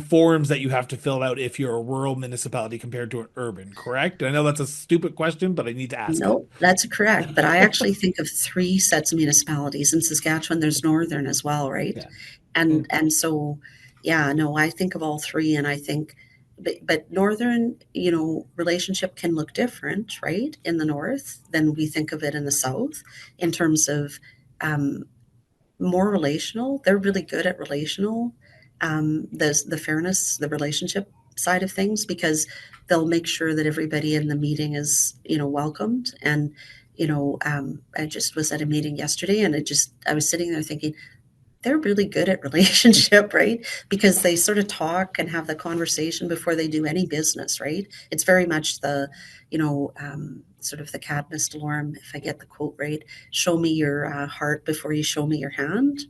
forms that you have to fill out if you're a rural municipality compared to an urban, correct? I know that's a stupid question, but I need to ask it. No, that's correct. But I actually think of three sets of municipalities. In Saskatchewan, there's Northern as well, right? Yeah. And so, yeah, no, I think of all three, and I think, but Northern, relationship can look different, right, in the North than we think of it in the South, in terms of um, more relational. They're really good at relational, the fairness, the relationship side of things, because they'll make sure that everybody in the meeting is, welcomed. And, I just was at a meeting yesterday, and I was sitting there thinking, they're really good at relationship, right? Because they sort of talk and have the conversation before they do any business, right? It's very much the, sort of the Cadmus Delorme, if I get the quote right, show me your heart before you show me your hand.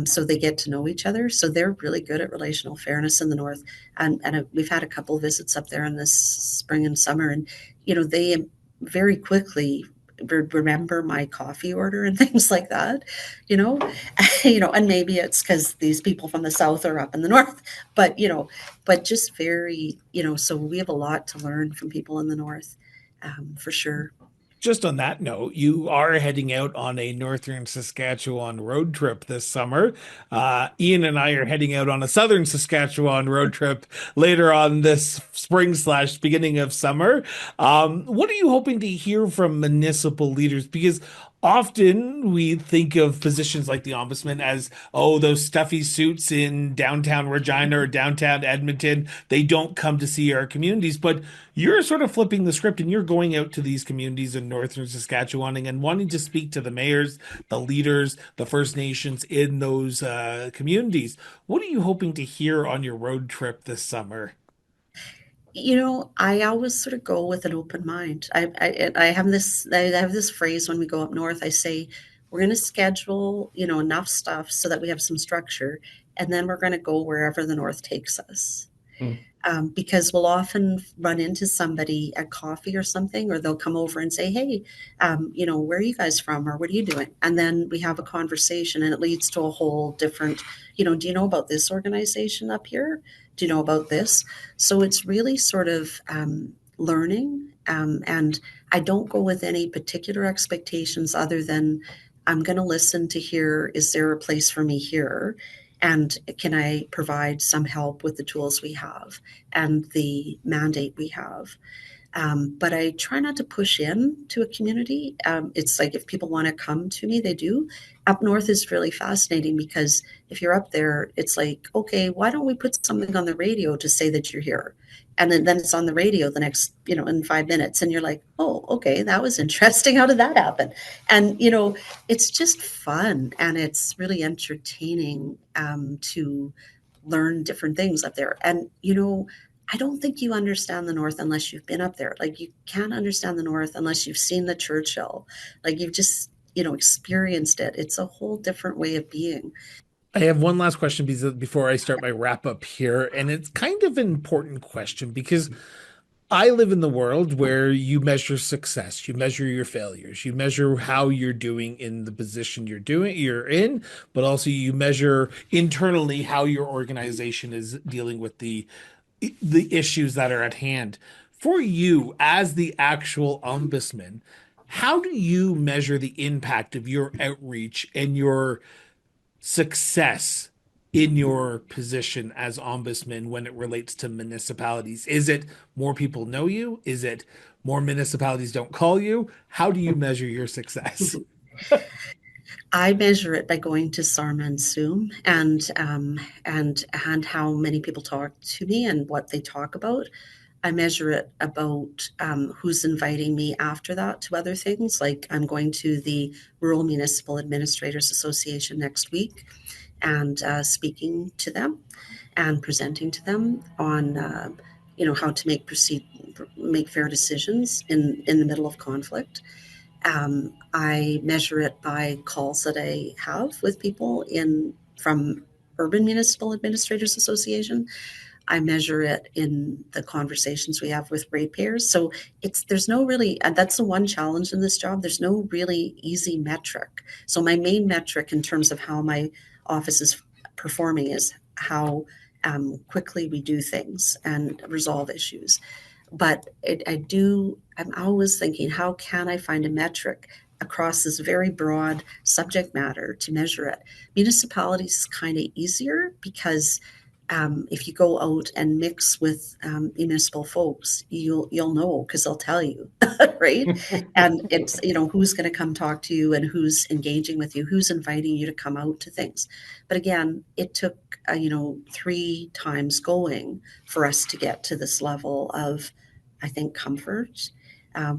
So they get to know each other. So they're really good at relational fairness in the North. And we've had a couple visits up there in this spring and summer, and, they very quickly remember my coffee order and things like that, you know, and maybe it's because these people from the South are up in the North, but, but just very, so we have a lot to learn from people in the North, for sure. Just on that note, you are heading out on a northern Saskatchewan road trip this summer. Ian and I are heading out on a southern Saskatchewan road trip later on this spring slash beginning of summer. What are you hoping to hear from municipal leaders? Because often we think of positions like the ombudsman as, oh, those stuffy suits in downtown Regina or downtown Edmonton. They don't come to see our communities, but you're sort of flipping the script and you're going out to these communities in northern Saskatchewan and wanting to speak to the mayors, the leaders, the First Nations in those communities. What are you hoping to hear on your road trip this summer? I always sort of go with an open mind. I have this phrase when we go up north. I say we're going to schedule, enough stuff so that we have some structure, and then we're going to go wherever the north takes us. Hmm. Because we'll often run into somebody at coffee or something, or they'll come over and say, "Hey, where are you guys from, or what are you doing?" And then we have a conversation, and it leads to a whole different, do you know about this organization up here? Do you know about this? So it's really sort of learning, and I don't go with any particular expectations other than I'm going to listen to hear, is there a place for me here? And can I provide some help with the tools we have and the mandate we have? But I try not to push in to a community. It's like if people want to come to me, they do. Up north is really fascinating because if you're up there, it's like, okay, why don't we put something on the radio to say that you're here? And then it's on the radio the next, in 5 minutes. And you're like, oh, okay, that was interesting. How did that happen? And, it's just fun and it's really entertaining to learn different things up there. And, I don't think you understand the North unless you've been up there. Like you can't understand the North unless you've seen the Churchill. Like you've just, experienced it. It's a whole different way of being. I have one last question before I start my wrap up here, and it's kind of an important question because I live in the world where you measure success, you measure your failures, you measure how you're doing in the position you're in, but also you measure internally how your organization is dealing with the issues that are at hand. For you as the actual ombudsman, how do you measure the impact of your outreach and your success in your position as ombudsman when it relates to municipalities? Is it more people know you? Is it more municipalities don't call you? How do you measure your success? I measure it by going to Sarma and Zoom and how many people talk to me and what they talk about. I measure it about who's inviting me after that to other things. Like I'm going to the Rural Municipal Administrators Association next week and speaking to them and presenting to them on how to make fair decisions in the middle of conflict. I measure it by calls that I have with people in from Urban Municipal Administrators Association. I measure it in the conversations we have with ratepayers. So there's no really, and that's the one challenge in this job. There's no really easy metric. So my main metric in terms of how my office is performing is how quickly we do things and resolve issues. But I'm always thinking, how can I find a metric across this very broad subject matter to measure it? Municipalities is kind of easier because if you go out and mix with municipal folks, you'll know because they'll tell you, right? And it's who's going to come talk to you and who's engaging with you, who's inviting you to come out to things. But again, it took 3 times going for us to get to this level of, I think, comfort,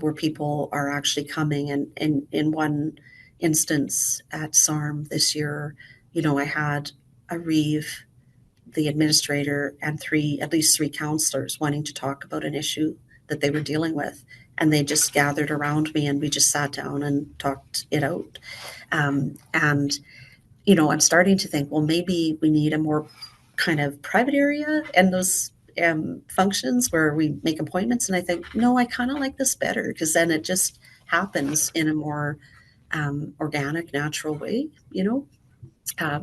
where people are actually coming. And in one instance at SARM this year, I had a Reeve, the administrator, and at least three counselors wanting to talk about an issue that they were dealing with. And they just gathered around me and we just sat down and talked it out. And I'm starting to think, well, maybe we need a more kind of private area and those functions where we make appointments. And I think, no, I kind of like this better because then it just happens in a more organic, natural way.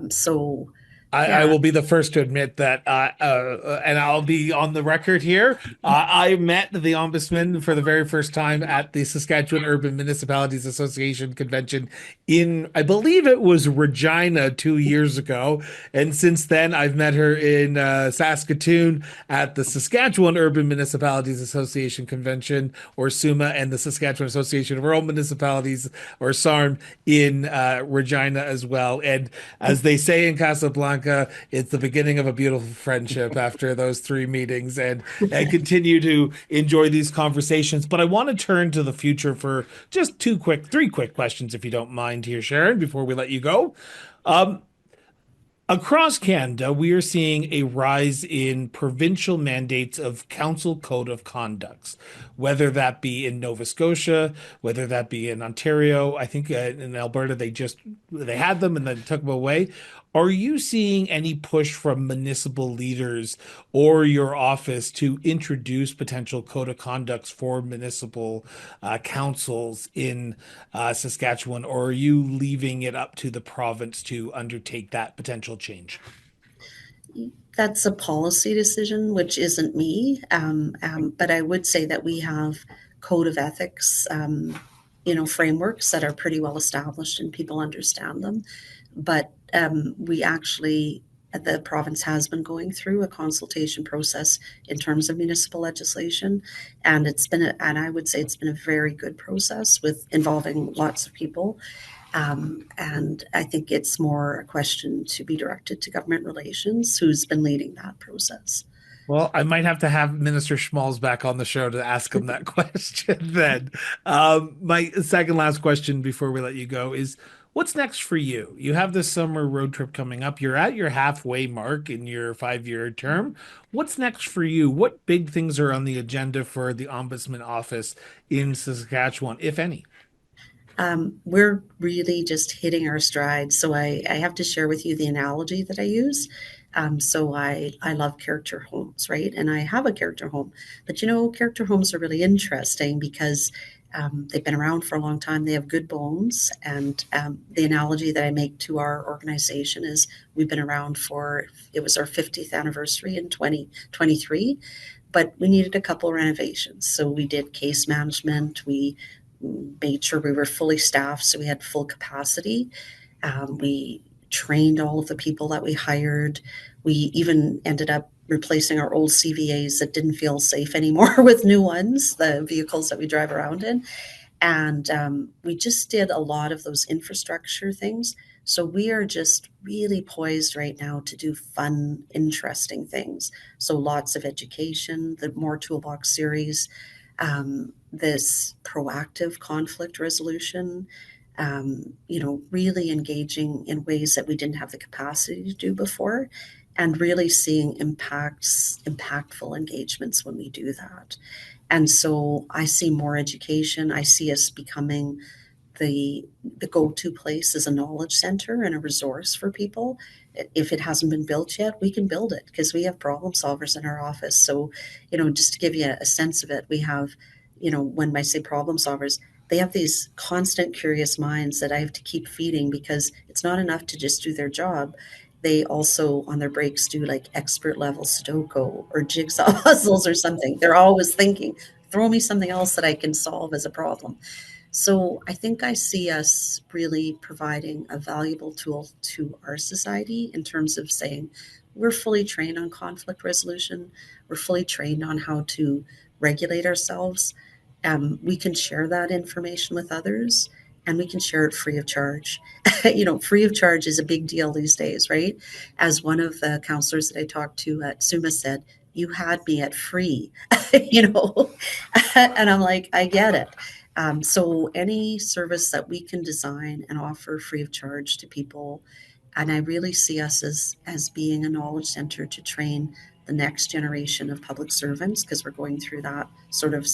So I Yeah. will be the first to admit that, and I'll be on the record here. I met the Ombudsman for the very first time at the Saskatchewan Urban Municipalities Association convention in, I believe it was Regina 2 years ago. And since then, I've met her in Saskatoon at the Saskatchewan Urban Municipalities Association convention, or SUMA, and the Saskatchewan Association of Rural Municipalities, or SARM, in Regina as well. And as they say in Casablanca, it's the beginning of a beautiful friendship after those three meetings, and continue to enjoy these conversations. But I want to turn to the future for just three quick questions, if you don't mind here, Sharon, before we let you go. Across Canada, we are seeing a rise in provincial mandates of council code of conducts, whether that be in Nova Scotia, whether that be in Ontario. I think in Alberta they had them and then took them away. Are you seeing any push from municipal leaders or your office to introduce potential code of conducts for municipal councils in Saskatchewan, or are you leaving it up to the province to undertake that potential change? That's a policy decision, which isn't me. But I would say that we have code of ethics, frameworks that are pretty well established and people understand them. But we actually, the province has been going through a consultation process in terms of municipal legislation, and and I would say it's been a very good process with involving lots of people. And I think it's more a question to be directed to government relations, who's been leading that process. Well, I might have to have Minister Schmalz back on the show to ask him that question then. My second last question before we let you go is, what's next for you? You have this summer road trip coming up. You're at your halfway mark in your 5 year term. What's next for you? What big things are on the agenda for the Ombudsman office in Saskatchewan, if any? We're really just hitting our stride. So I have to share with you the analogy that I use. So I love character homes, right? And I have a character home. But character homes are really interesting because they've been around for a long time. They have good bones. And the analogy that I make to our organization is we've been around it was our 50th anniversary in 2023, but we needed a couple renovations. So we did case management. We made sure we were fully staffed, so we had full capacity. We trained all of the people that we hired. We even ended up replacing our old CVAs that didn't feel safe anymore with new ones, the vehicles that we drive around in. And we just did a lot of those infrastructure things. So we are just really poised right now to do fun, interesting things. So lots of education, the more Toolbox series, this proactive conflict resolution, really engaging in ways that we didn't have the capacity to do before, and really seeing impactful engagements when we do that. And so I see more education. I see us becoming the go-to place as a knowledge center and a resource for people. If it hasn't been built yet, we can build it because we have problem solvers in our office. So, just to give you a sense of it, we have, when I say problem solvers, they have these constant curious minds that I have to keep feeding because it's not enough to just do their job. They also, on their breaks, do like expert level Sudoku or jigsaw puzzles or something. They're always thinking, throw me something else that I can solve as a problem. So I think I see us really providing a valuable tool to our society in terms of saying we're fully trained on conflict resolution. We're fully trained on how to regulate ourselves. We can share that information with others, and we can share it free of charge. Free of charge is a big deal these days, right? As one of the counselors that I talked to at SUMA said, you had me at free, and I'm like, I get it. So any service that we can design and offer free of charge to people, and I really see us as being a knowledge center to train the next generation of public servants because we're going through that sort of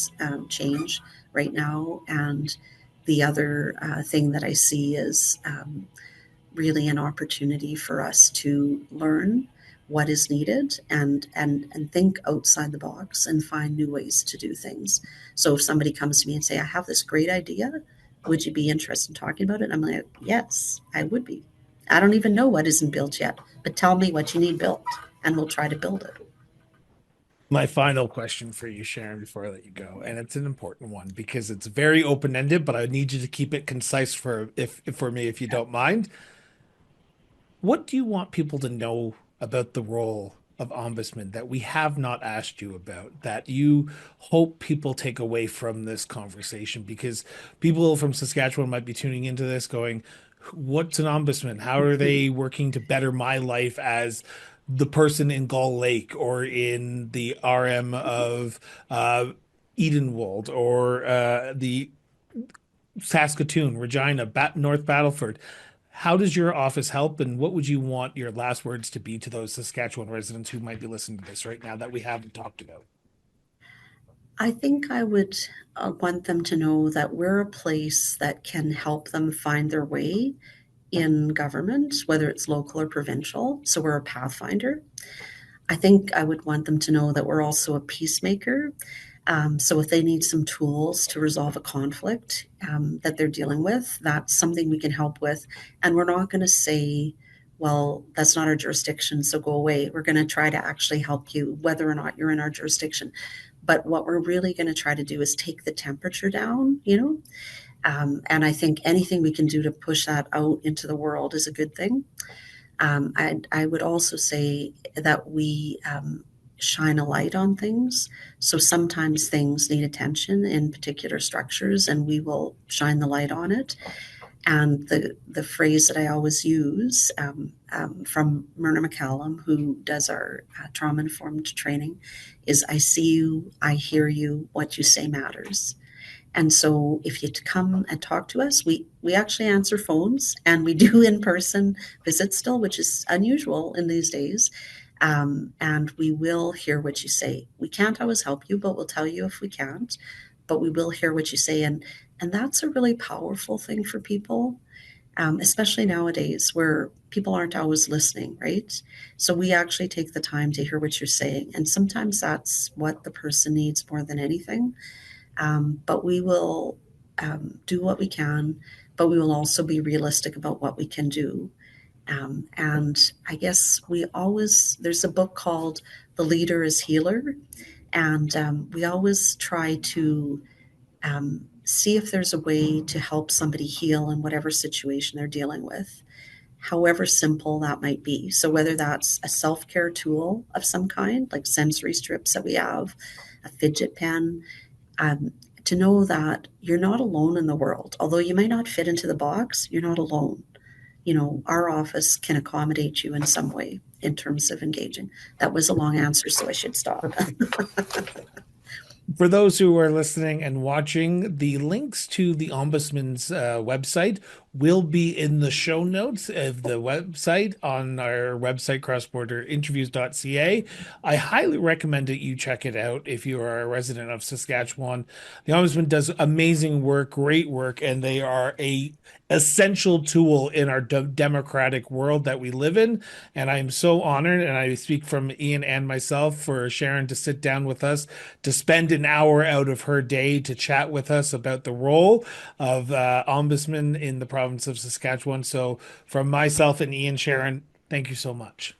change right now. And the other thing that I see is really an opportunity for us to learn what is needed and think outside the box and find new ways to do things. So if somebody comes to me and say, I have this great idea, would you be interested in talking about it? I'm like, yes, I would be. I don't even know what isn't built yet, but tell me what you need built and we'll try to build it. My final question for you, Sharon, before I let you go, and it's an important one because it's very open-ended, but I need you to keep it concise for me, if you don't mind. What do you want people to know about the role of ombudsman that we have not asked you about, that you hope people take away from this conversation? Because people from Saskatchewan might be tuning into this going, what's an ombudsman? How are they working to better my life as the person in Gull Lake or in the RM of Edenwold or the Saskatoon, Regina, North Battleford? How does your office help, and what would you want your last words to be to those Saskatchewan residents who might be listening to this right now that we haven't talked about? I think I would want them to know that we're a place that can help them find their way in government, whether it's local or provincial. So we're a pathfinder. I think I would want them to know that we're also a peacemaker. So if they need some tools to resolve a conflict that they're dealing with, that's something we can help with. And we're not going to say, well, that's not our jurisdiction, so go away. We're going to try to actually help you, whether or not you're in our jurisdiction. But what we're really going to try to do is take the temperature down, and I think anything we can do to push that out into the world is a good thing. I would also say that we shine a light on things. So sometimes things need attention in particular structures, and we will shine the light on it. And the phrase that I always use from Myrna McCallum, who does our trauma-informed training, is I see you, I hear you, what you say matters. And so if you come and talk to us, we actually answer phones and we do in-person visits still, which is unusual in these days. And we will hear what you say. We can't always help you, but we'll tell you if we can't. But we will hear what you say. And that's a really powerful thing for people, especially nowadays where people aren't always listening, right? So we actually take the time to hear what you're saying. And sometimes that's what the person needs more than anything. But we will do what we can, but we will also be realistic about what we can do. And I guess there's a book called The Leader is Healer. And we always try to see if there's a way to help somebody heal in whatever situation they're dealing with, however simple that might be. So whether that's a self-care tool of some kind, like sensory strips that we have, a fidget pen, to know that you're not alone in the world. Although you may not fit into the box, you're not alone. Our office can accommodate you in some way in terms of engaging. That was a long answer, so I should stop. For those who are listening and watching, the links to the Ombudsman's website will be in the show notes of the website on our website, crossborderinterviews.ca. I highly recommend that you check it out if you are a resident of Saskatchewan. The Ombudsman does amazing work, great work, and they are a essential tool in our democratic world that we live in. And I'm so honored, and I speak from Ian and myself, for Sharon to sit down with us, to spend an hour out of her day to chat with us about the role of Ombudsman in the province of Saskatchewan. So from myself and Ian, Sharon, thank you so much.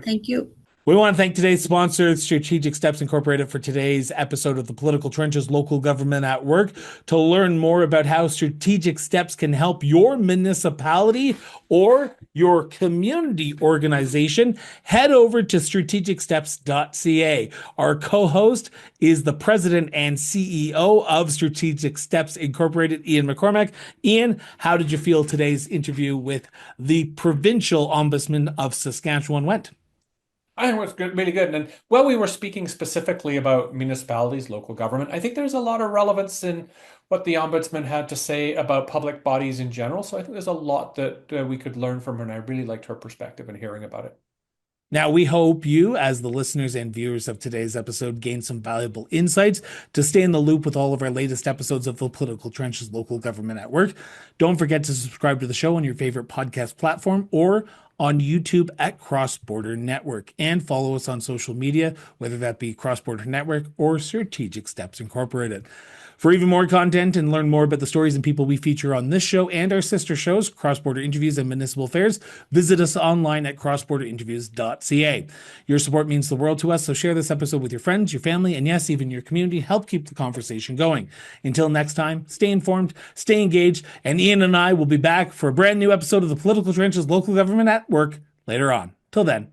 Thank you. We want to thank today's sponsor, Strategic Steps Incorporated, for today's episode of the Political Trenches Local Government at Work. To learn more about how Strategic Steps can help your municipality or your community organization, head over to strategicsteps.ca. Our co-host is the president and CEO of Strategic Steps Incorporated, Ian McCormack. Ian, how did you feel today's interview with the Provincial Ombudsman of Saskatchewan went? I think it was good, really good. And while we were speaking specifically about municipalities, local government, I think there's a lot of relevance in what the Ombudsman had to say about public bodies in general. So I think there's a lot that we could learn from her, and I really liked her perspective and hearing about it. Now, we hope you, as the listeners and viewers of today's episode, gain some valuable insights to stay in the loop with all of our latest episodes of the Political Trenches Local Government at Work. Don't forget to subscribe to the show on your favorite podcast platform or on YouTube at Cross Border Network, and follow us on social media, whether that be Cross Border Network or Strategic Steps Incorporated. For even more content and learn more about the stories and people we feature on this show and our sister shows, Cross Border Interviews and Municipal Affairs, visit us online at crossborderinterviews.ca. Your support means the world to us, so share this episode with your friends, your family, and yes, even your community. Help keep the conversation going. Until next time, stay informed, stay engaged, and Ian and I will be back for a brand new episode of the Political Trenches Local Government at Work later on. Till then.